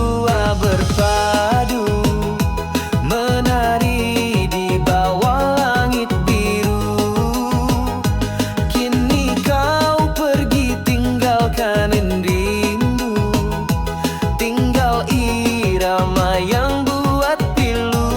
berdua berpadu, menari di bawah langit biru. Kini kau pergi tinggalkan rindu, tinggal irama yang buat pilu.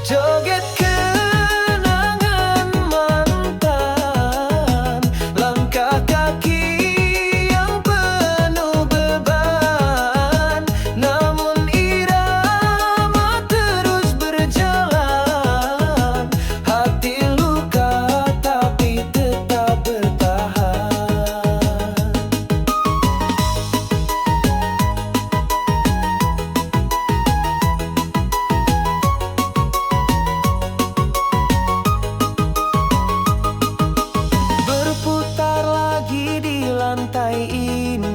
Joget kenangan mantan, langkah kaki yang penuh beban, namun irama terus berjalan. Hati luka tapi tetap bertahan. Berputar lagi di lantai ini,